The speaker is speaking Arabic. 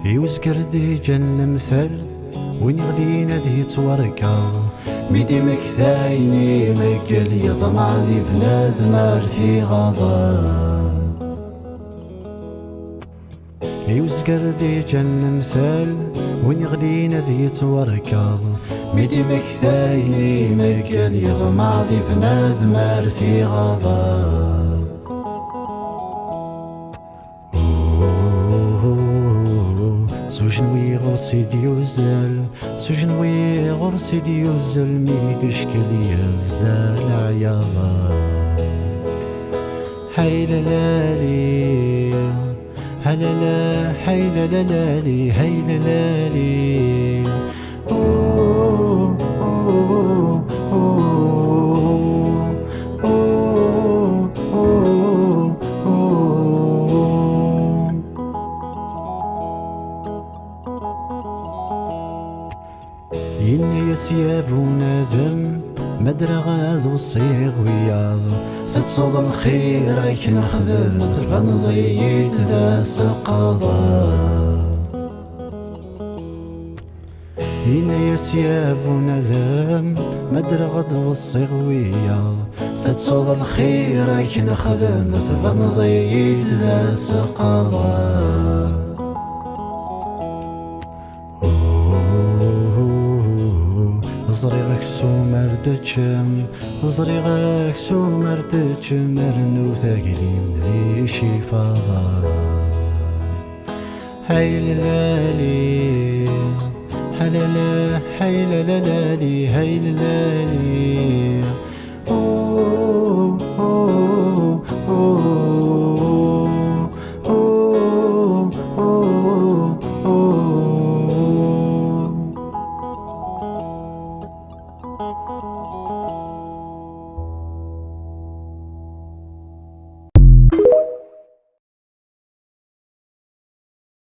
يوزكر دي جن مثل وين يغلينا ذي توركاض ميدي مكثايني مقل يضمع ذي فناذ مارتي غضا يوزكر دي جن مثل وين يغلينا ذي توركاض ميدي مكثايني مقل يضمع ذي فناذ مارتي غضا سجنوي غرسي ديوزل سجنوي غرسي ديوزل ميقش كلي يفذال عياضا هيلا لالي هلا لا هيلا لالي هيلا لالي أوه أوه أوه أوه أوه أوه إني يسياف ونادم مدرغ ذو الصيغ وياض تتصود الخير أيك نخدم غنضيد ذا سقاضا إني يسياف ونادم مدرغ ذو الصيغ وياض تتصود الخير أيك نخدم غنضيد ذا سقاضا زريغك سومر دتشم زريغك سومر دتشم مرنو ثاقليم ذي شفاضا هيلا لالي هلا لا هيلا لالي هيلا لالي أوه أوه أوه أوه أوه أوه